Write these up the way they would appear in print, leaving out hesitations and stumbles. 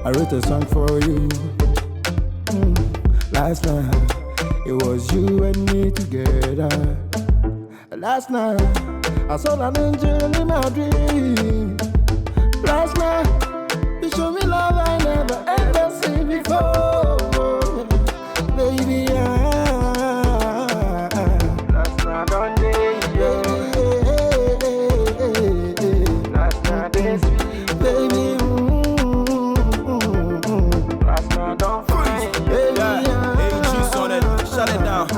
I wrote a song for you. Last night, it was you and me together. Last night, I saw an angel in my dream. Last night, you showed me love I never ever seen before. Baby, last night on day, last night day, baby, last night don't find, baby, shut it down.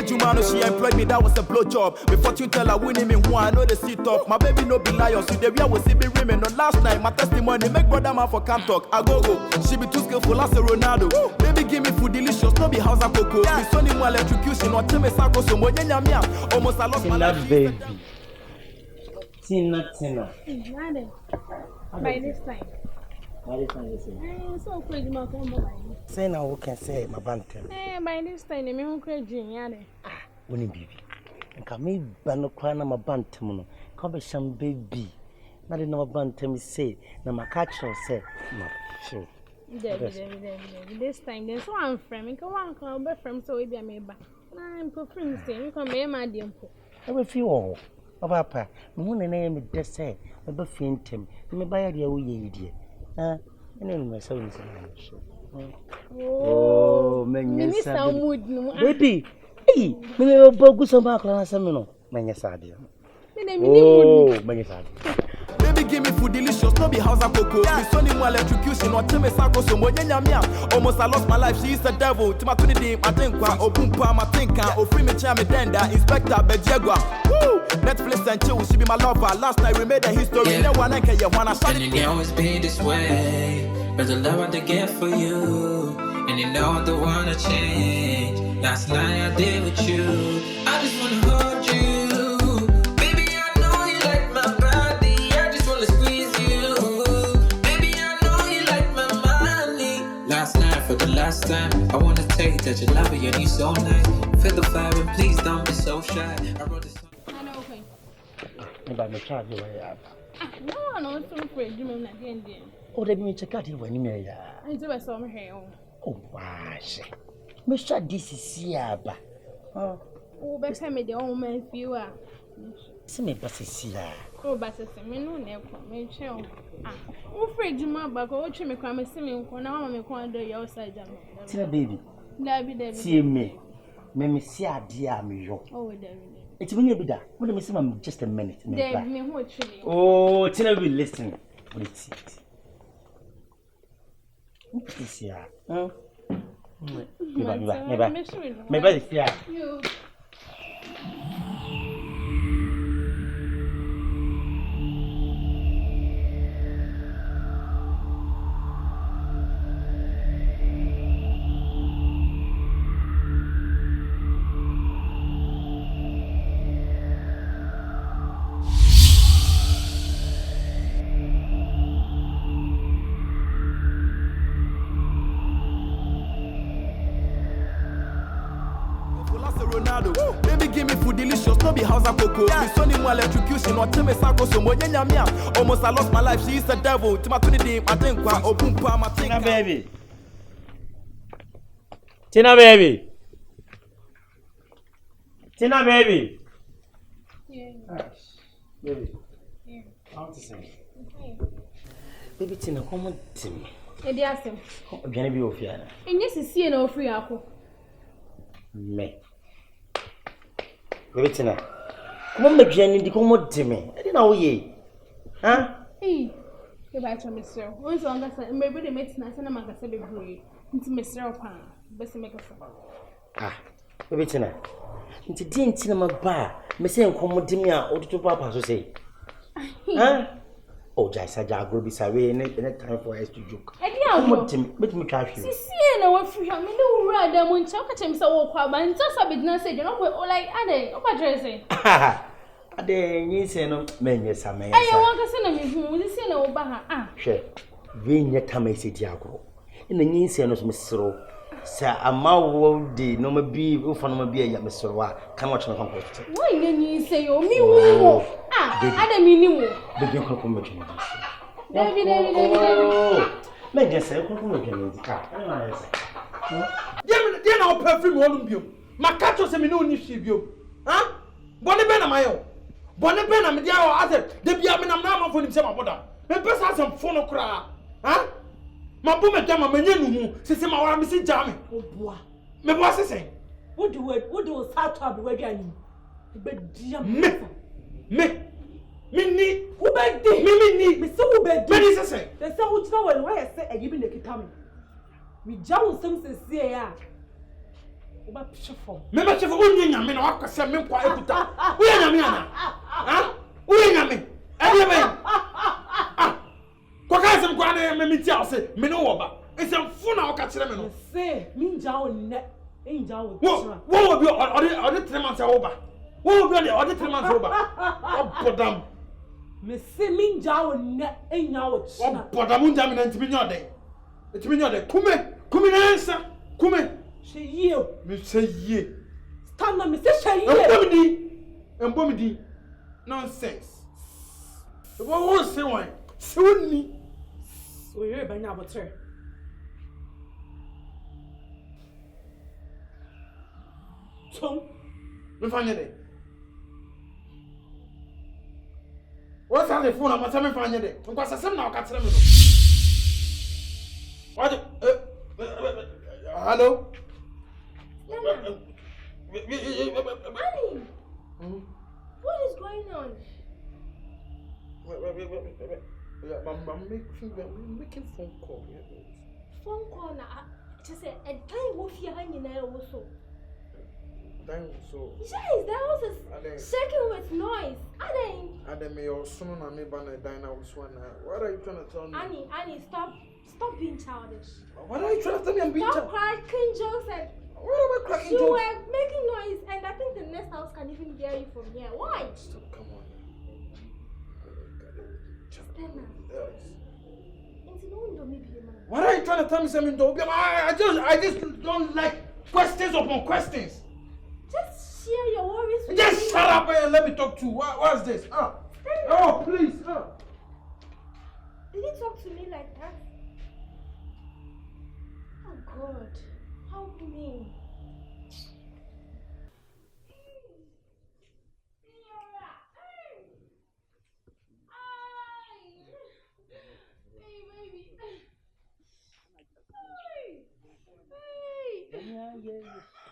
Jumano, she employed me, that was a blow job. Before you tell her winning me who I know the seat up. My baby no be liars, so the way I was see me women. On last night, my testimony make brother man for camp talk. I go. She be too skillful as a Ronaldo. Baby give me food delicious, no be house and cocoa. Me son him electrocution, or tell me sago so mo nyanya mia. Almost I lost my life. Baby. Tina. By this time. So crazy, my combo. Say now who can say my bantam. By this time, I'm who crazy, yada. Winnie baby. And come me bano crying my bantam. Come some baby. Not in our bantam say, na my catcher say, no, sure. This time, then so I'm framing. Come on, come back from so we be a member. I'm preferring saying, you come here, my dear. I will feel all. Papa, moon and name it just say, a buffin him. You may buy a dear wee dear. And then my son is oh, Minister Wood, baby. Hey, me bogus on back last summer. Manyasadia. Oh, Manyasadia. Baby, give me food delicious, no be house and cocoa. Me son him electrocution, or tell me sago so mo nyanya mia. Almost I lost my life, she is the devil. To my 20 day, I think kwa, or boom pa, my thinker, or free me chair me denda, Inspector Bejegua. Woo! Netflix and chill, she be my lover. Last night we made a history, no one can you wanna shut it. And it always be this way, but the love I to get for you, and you know I don't wanna change. Last night I did with you, I just wanna hold you. Baby, I know you like my body, I just wanna squeeze you. Baby, I know you like my money. Last night for the last time, I wanna take that you love it and you so nice. Feel the fire and please don't be so shy. I wrote this song. About my child, you are. No, no, so afraid you mean again. Oh, they may check out when you may. I do a summer hair. Oh, wash. Mr. This is here. Oh, but I made the old man fewer. See me, but it's here. Oh, but it's a minute, may chill. Oh, afraid you might back or me come and see me when I'm going to your side. See, baby. See me. Me see a dear me. Oh, David. It's when you be that. What do you say? Just a minute. Oh, Tina will listen. What is it? What is here? Maybe it's here. Baby, give me food delicious, no be house and cocoa. Me son him electrocution, or tell me sago so mo nyanya mia. Almost I lost my life, she is the devil. To my 20 day, I think kwa, or boom pa, my thing. Tina baby. Yeah. Baby. Yeah. How to say? Baby Tina, come on to me. And yes, I'm going to be off here. And yes, is see no free apple. Me. Baby Tina, come on, make Jenny, come on to me. I didn't know ye. Huh? Hey, goodbye to Mr. Once longer, maybe the medicine I send a magazine be brave into Mr. Pan. Best make a ah, baby Tina. Into didn't see my bar. Miss and come with me or to Papa to say. Huh? Oh, just a jagger be away in time for us to joke. And yeah, let me catch you. See, and I want free. I mean, no rather when talk at him so well, and just a bit not say, you know, like Ade, what dressing. Ha! Ade, you say no, men, yes, I may. I want to send him who will say no, bah, sure. Bring your tammy city, Agro. In the Nin Senos, Miss Soro. Sir, a mouth de no be from be a Mr. Wa, come watch my compost. Why didn't you say, oh, me? Ah, I don't mean you. But you can come with David. Me just say, come on, get car. I say. Dear now, perfume Olympium. My cat was a minute issue. Huh? Bonnie Benamayo. Bonnie Benam, the other, the Biaman Nama for himself. The person has some phone cry. Huh? My boom at Jama Menu, since my wife is jamming. Oh, boy. Me boss is saying. What do South Harbor where you are? But dear me. Me who beg me so who beg me say. The son which no one why I say I give the kitami. Me jaw some say ya. Oba pshefo. Me ma chefo onye nyame na wakasa me kwa ekuta. Wo ya nyame ana? Ha? Wo ya nyame? Ade me. Ah. Kwa ka sem kwa na me ti ase me no wo ba. Ese fu na waka kire me no. Say me jaw ne. En jaw wo. Wo bi ode treman se wo ba. Wo bi ode treman se wo ba. Obodam. Me se min jawo na enya wo china. O boda mun jam na ntimi nyode. Ntimi nyode. Kume na ansa. Kume. She ye. Me say ye. Stand na me say she ye. Embomidi. Nonsense. What say why? Se woni. O ye ba nya abotre. Tom. Me fanya de. What's on the phone? I'm going to find it. Because I said now, I can't tell me. What? Hello? Annie! What is going on? I'm making phone call. Phone call now. Just say, a time wolf here hanging there also. So. Yes, that was shaking with noise. Annie, may your son and me ban a diner with one. What are you trying to tell me? Annie, stop being childish. What are you trying to tell me? I'm being Stop cracking jokes and what am I cracking jokes? You were making noise, and I think the next house can even hear you from here. Why? Stop, come on. What are you trying to tell me, Sammy? I just don't like questions upon questions. Just share your worries with Just me. shut up and let me talk to you. What's this? Oh, please. Did you talk to me like that? Oh, God. Help me.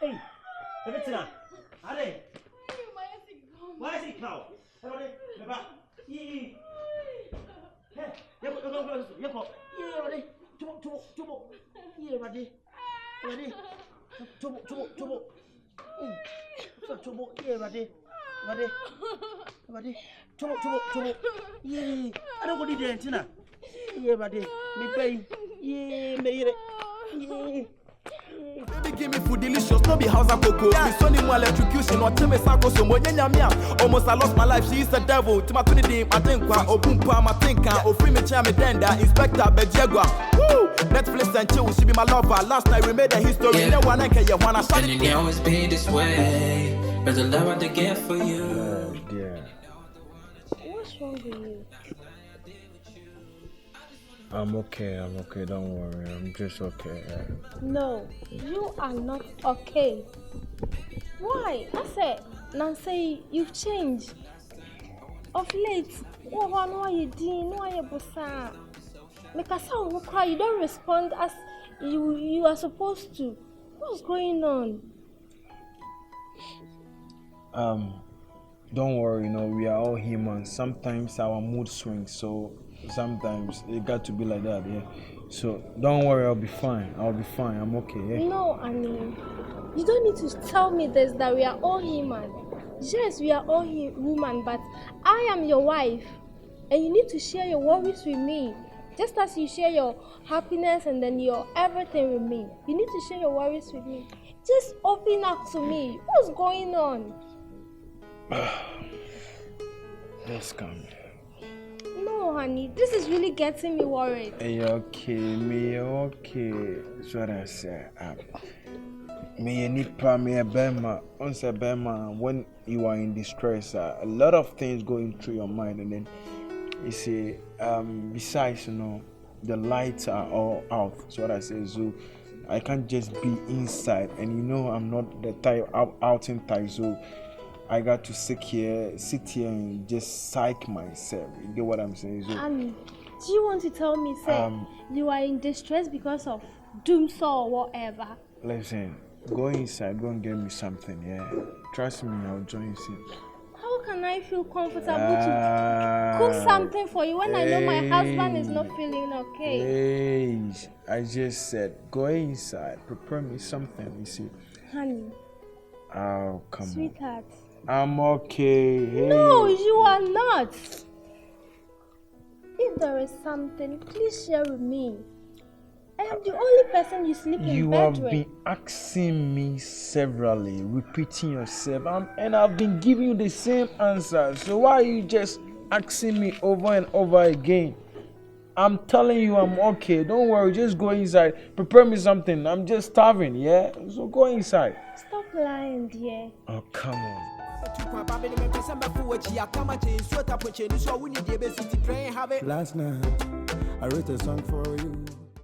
Hey, everything. Are why is it now? Hey, Baby, give me food delicious, no be house and cocoa. Me son him electrocution, or tell me sago so mo nyanya. Almost I lost my life, she is the devil. To my 20 day, I think kwa obumpa, my thinker, or free me chair me denda, Inspector Bejegua. Woo! Netflix and chill, she be my lover. Last night we made a history, Yeah. no one I can wanna And it always be this way. But the love I to get for you. dear. What's wrong with you? I'm okay, don't worry, I'm just okay. No, you are not okay. Why? I said, Nancy, you've changed. Of late, why you doing? Why you bossa? Make a sound who cry, you don't respond as you are supposed to. What's going on? Don't worry, we are all human. Sometimes our mood swings, so sometimes it got to be like that, yeah. So don't worry, I'll be fine, I'm okay, yeah. No, Annie, you don't need to tell me this, that we are all human. Yes, we are all human, but I am your wife, and you need to share your worries with me. Just as you share your happiness and then your everything with me, you need to share your worries with me. Just open up to me. What's going on? Just come. No, honey, this is really getting me worried. Hey, okay, me okay. That's what I said. Me nipa me a bema. Once a bema, when you are in distress, a lot of things going through your mind, and then You see, besides, the lights are all out. That's what I say. So I can't just be inside. And I'm not the type outing type. So I got to sit here and just psych myself. You get what I'm saying? So, do you want to tell me, say, you are in distress because of doomsaw or whatever? Listen, go inside, go and get me something, yeah? Trust me, I'll join you soon. How can I feel comfortable to cook something for you when I know my husband is not feeling okay? Hey, I just said, go inside, prepare me something, you see. Honey. Oh, come Sweetheart. on. I'm okay. Hey. No, you are not. If there is something, please share with me. I am the only person you sleep in bed with. You have been asking me severally, repeating yourself, and I've been giving you the same answer. So why are you just asking me over and over again? I'm telling you I'm okay. Don't worry, just go inside. Prepare me something. I'm just starving, yeah? So go inside. Stop lying, dear. Oh, come on. Last night, I wrote a song for you.